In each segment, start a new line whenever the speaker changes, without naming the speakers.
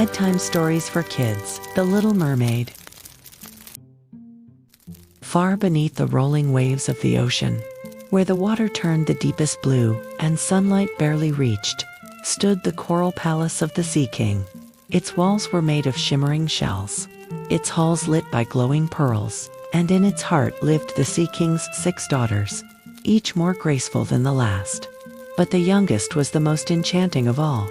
Bedtime Stories for Kids, The Little Mermaid. Far beneath the rolling waves of the ocean, where the water turned the deepest blue and sunlight barely reached, stood the coral palace of the Sea King. Its walls were made of shimmering shells, its halls lit by glowing pearls, and in its heart lived the Sea King's 6 daughters, each more graceful than the last. But the youngest was the most enchanting of all.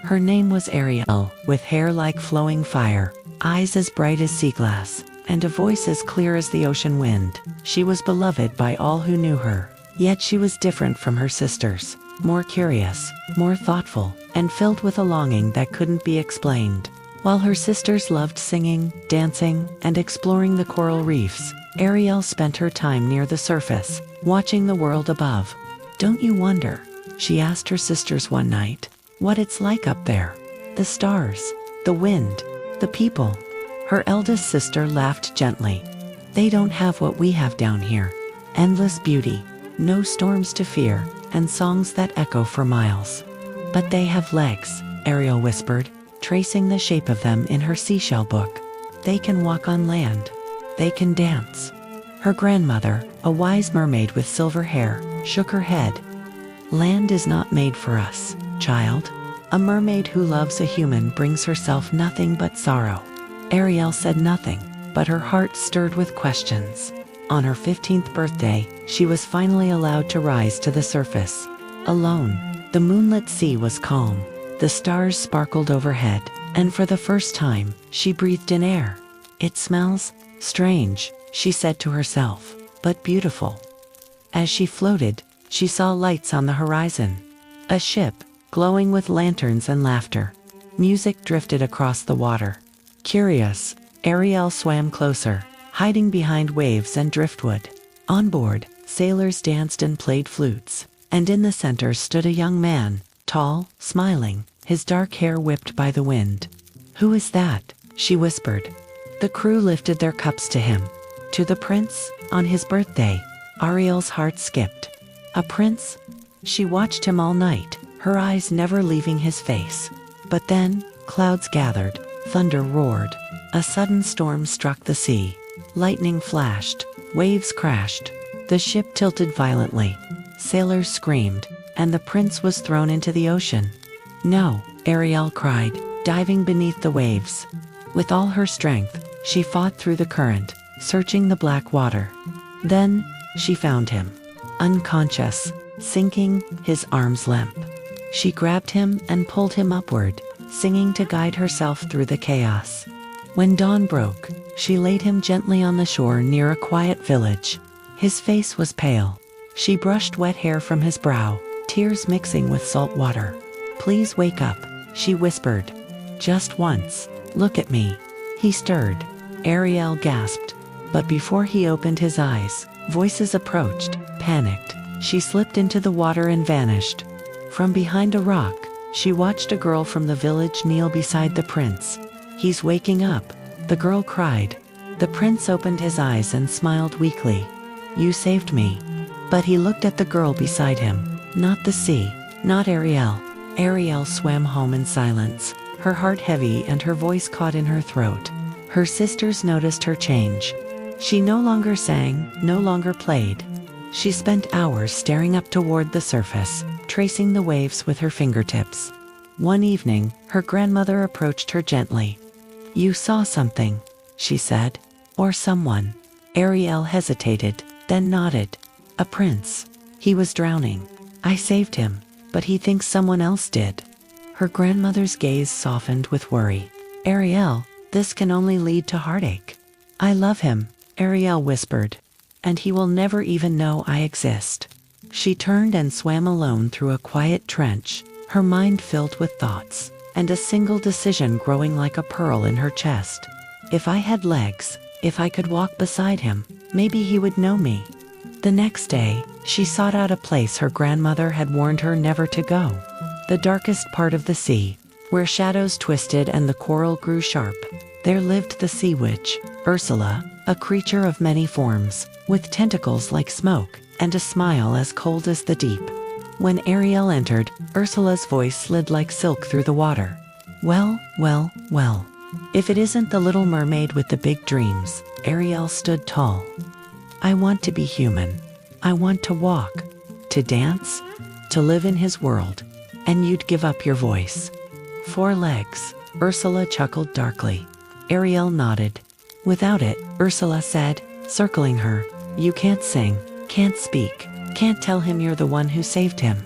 Her name was Ariel, with hair like flowing fire, eyes as bright as sea glass, and a voice as clear as the ocean wind. She was beloved by all who knew her, yet she was different from her sisters, more curious, more thoughtful, and filled with a longing that couldn't be explained. While her sisters loved singing, dancing, and exploring the coral reefs, Ariel spent her time near the surface, watching the world above. "Don't you wonder," she asked her sisters one night, "what it's like up there? The stars, the wind, the people." Her eldest sister laughed gently. "They don't have what we have down here. Endless beauty, no storms to fear, and songs that echo for miles." "But they have legs," Ariel whispered, tracing the shape of them in her seashell book. "They can walk on land. They can dance." Her grandmother, a wise mermaid with silver hair, shook her head. "Land is not made for us, child. A mermaid who loves a human brings herself nothing but sorrow." Ariel said nothing, but her heart stirred with questions. On her 15th birthday, she was finally allowed to rise to the surface. Alone, the moonlit sea was calm. The stars sparkled overhead, and for the first time, she breathed in air. "It smells strange," she said to herself, "but beautiful." As she floated, she saw lights on the horizon. A ship, glowing with lanterns and laughter. Music drifted across the water. Curious, Ariel swam closer, hiding behind waves and driftwood. On board, sailors danced and played flutes, and in the center stood a young man, tall, smiling, his dark hair whipped by the wind. "Who is that?" she whispered. The crew lifted their cups to him. "To the prince, on his birthday." Ariel's heart skipped. "A prince?" She watched him all night, her eyes never leaving his face. But then, clouds gathered, thunder roared. A sudden storm struck the sea. Lightning flashed, waves crashed. The ship tilted violently. Sailors screamed, and the prince was thrown into the ocean. "No," Ariel cried, diving beneath the waves. With all her strength, she fought through the current, searching the black water. Then, she found him. Unconscious, sinking, his arms limp. She grabbed him and pulled him upward, singing to guide herself through the chaos. When dawn broke, she laid him gently on the shore near a quiet village. His face was pale. She brushed wet hair from his brow, tears mixing with salt water. "Please wake up," she whispered. "Just once, look at me." He stirred. Ariel gasped. But before he opened his eyes, voices approached. Panicked, she slipped into the water and vanished. From behind a rock, she watched a girl from the village kneel beside the prince. "He's waking up," the girl cried. The prince opened his eyes and smiled weakly. "You saved me." But he looked at the girl beside him, not the sea, not Ariel. Ariel swam home in silence, her heart heavy and her voice caught in her throat. Her sisters noticed her change. She no longer sang, no longer played. She spent hours staring up toward the surface, tracing the waves with her fingertips. One evening, her grandmother approached her gently. "You saw something," she said. "Or someone." Ariel hesitated, then nodded. "A prince. He was drowning. I saved him, but he thinks someone else did." Her grandmother's gaze softened with worry. "Ariel, this can only lead to heartache." "I love him," Ariel whispered, "and he will never even know I exist." She turned and swam alone through a quiet trench, her mind filled with thoughts, and a single decision growing like a pearl in her chest. If I had legs, if I could walk beside him, maybe he would know me. The next day, she sought out a place her grandmother had warned her never to go. The darkest part of the sea, where shadows twisted and the coral grew sharp. There lived the sea witch, Ursula, a creature of many forms, with tentacles like smoke, and a smile as cold as the deep. When Ariel entered, Ursula's voice slid like silk through the water. Well, well, well. If it isn't the little mermaid with the big dreams, Ariel stood tall. I want to be human. I want to walk, to dance, to live in his world. And you'd give up your voice. 4 legs, Ursula chuckled darkly. Ariel nodded. Without it, Ursula said, circling her, you can't sing, can't speak, can't tell him you're the one who saved him.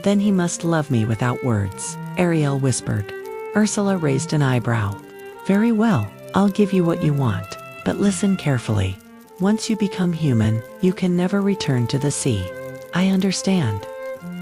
Then he must love me without words, Ariel whispered. Ursula raised an eyebrow. Very well, I'll give you what you want, but listen carefully. Once you become human, you can never return to the sea. I understand.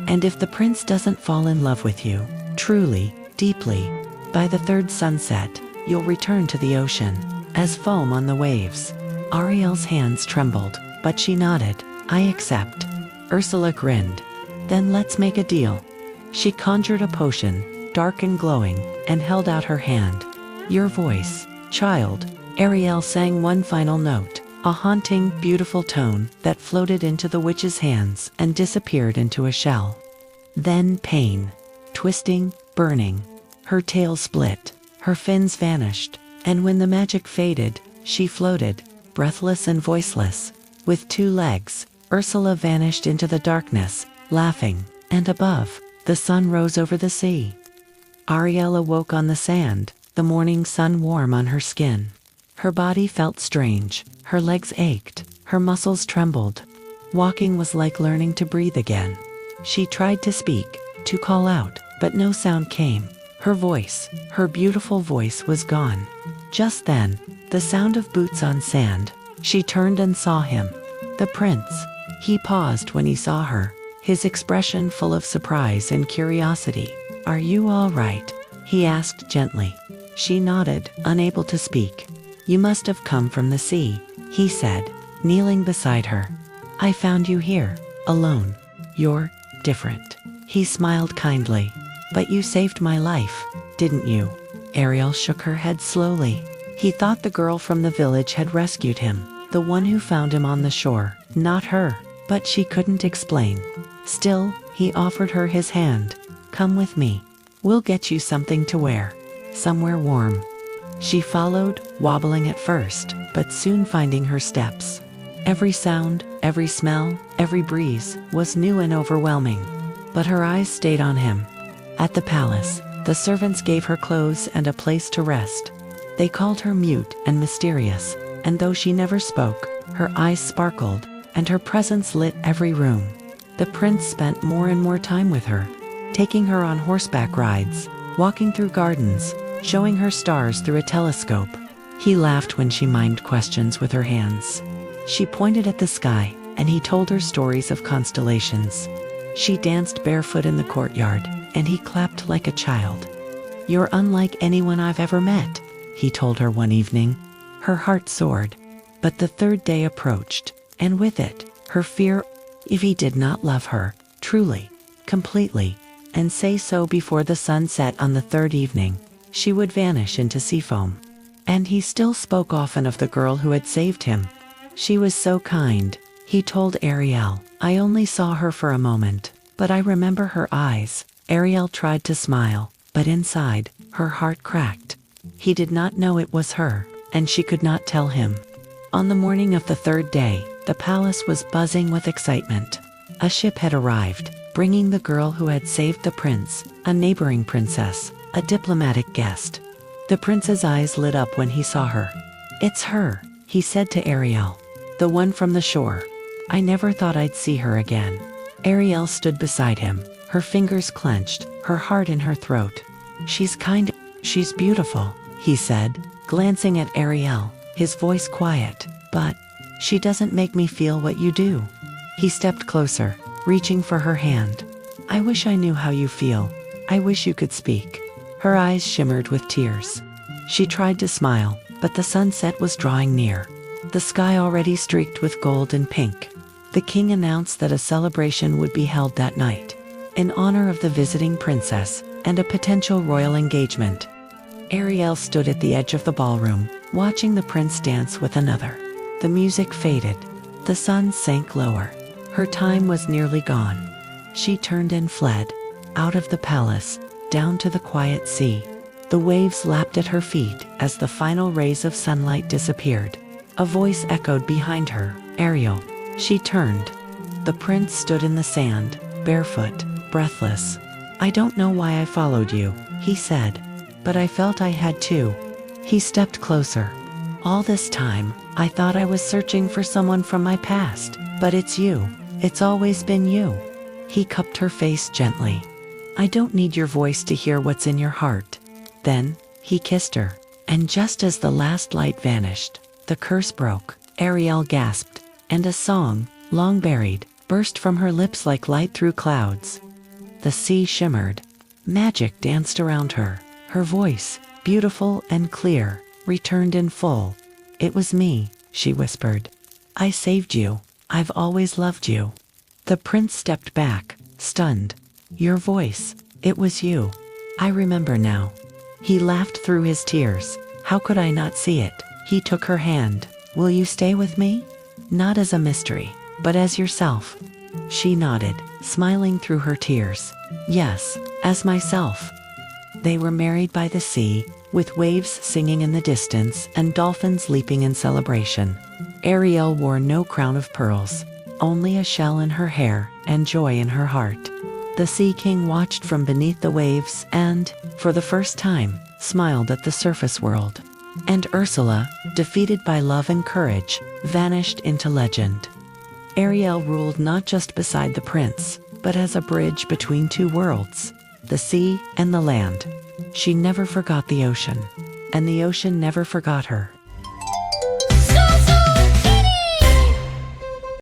And if the prince doesn't fall in love with you, truly, deeply, by the 3rd sunset, you'll return to the ocean, as foam on the waves. Ariel's hands trembled, but she nodded. I accept. Ursula grinned. Then let's make a deal. She conjured a potion, dark and glowing, and held out her hand. Your voice, child. Ariel sang one final note, a haunting, beautiful tone that floated into the witch's hands and disappeared into a shell. Then pain. Twisting, burning. Her tail split, her fins vanished, and when the magic faded, she floated, breathless and voiceless. With 2 legs, Ursula vanished into the darkness, laughing, and above, the sun rose over the sea. Ariel awoke on the sand, the morning sun warm on her skin. Her body felt strange, her legs ached, her muscles trembled. Walking was like learning to breathe again. She tried to speak, to call out, but no sound came. Her voice, her beautiful voice was gone. Just then, the sound of boots on sand. She turned and saw him. The prince. He paused when he saw her, his expression full of surprise and curiosity. Are you all right? He asked gently. She nodded, unable to speak. You must have come from the sea, he said, kneeling beside her. I found you here, alone. You're different. He smiled kindly. But you saved my life, didn't you? Ariel shook her head slowly. He thought the girl from the village had rescued him, the one who found him on the shore, not her. But she couldn't explain. Still, he offered her his hand. Come with me. We'll get you something to wear. Somewhere warm. She followed, wobbling at first, but soon finding her steps. Every sound, every smell, every breeze was new and overwhelming. But her eyes stayed on him. At the palace, the servants gave her clothes and a place to rest. They called her mute and mysterious, and though she never spoke, her eyes sparkled, and her presence lit every room. The prince spent more and more time with her, taking her on horseback rides, walking through gardens, showing her stars through a telescope. He laughed when she mimed questions with her hands. She pointed at the sky, and he told her stories of constellations. She danced barefoot in the courtyard, and he clapped like a child. You're unlike anyone I've ever met, he told her one evening. Her heart soared. But the 3rd day approached, and with it, her fear. If he did not love her, truly, completely, and say so before the sun set on the 3rd evening, she would vanish into seafoam. And he still spoke often of the girl who had saved him. She was so kind, he told Ariel. I only saw her for a moment, but I remember her eyes. Ariel tried to smile, but inside, her heart cracked. He did not know it was her, and she could not tell him. On the morning of the 3rd day, the palace was buzzing with excitement. A ship had arrived, bringing the girl who had saved the prince, a neighboring princess, a diplomatic guest. The prince's eyes lit up when he saw her. It's her, he said to Ariel. The one from the shore. I never thought I'd see her again. Ariel stood beside him, her fingers clenched, her heart in her throat. She's kind, she's beautiful, he said, glancing at Ariel, his voice quiet. But she doesn't make me feel what you do. He stepped closer, reaching for her hand. I wish I knew how you feel. I wish you could speak. Her eyes shimmered with tears. She tried to smile, but the sunset was drawing near. The sky already streaked with gold and pink. The king announced that a celebration would be held that night, in honor of the visiting princess and a potential royal engagement. Ariel stood at the edge of the ballroom, watching the prince dance with another. The music faded. The sun sank lower. Her time was nearly gone. She turned and fled, out of the palace, down to the quiet sea. The waves lapped at her feet as the final rays of sunlight disappeared. A voice echoed behind her, "Ariel." She turned. The prince stood in the sand, barefoot, breathless. "I don't know why I followed you," he said, "but I felt I had to." He stepped closer. "All this time, I thought I was searching for someone from my past, but it's you. It's always been you." He cupped her face gently. "I don't need your voice to hear what's in your heart." Then, he kissed her, and just as the last light vanished, the curse broke. Ariel gasped, and a song, long buried, burst from her lips like light through clouds. The sea shimmered. Magic danced around her. Her voice, beautiful and clear, returned in full. "It was me," she whispered. "I saved you. I've always loved you." The prince stepped back, stunned. "Your voice, it was you. I remember now." He laughed through his tears. "How could I not see it?" He took her hand. "Will you stay with me? Not as a mystery, but as yourself." She nodded, smiling through her tears. "Yes, as myself." They were married by the sea, with waves singing in the distance and dolphins leaping in celebration. Ariel wore no crown of pearls, only a shell in her hair and joy in her heart. The Sea King watched from beneath the waves and, for the first time, smiled at the surface world. And Ursula, defeated by love and courage, vanished into legend. Ariel ruled not just beside the prince, but as a bridge between two worlds, the sea and the land. She never forgot the ocean, and the ocean never forgot her.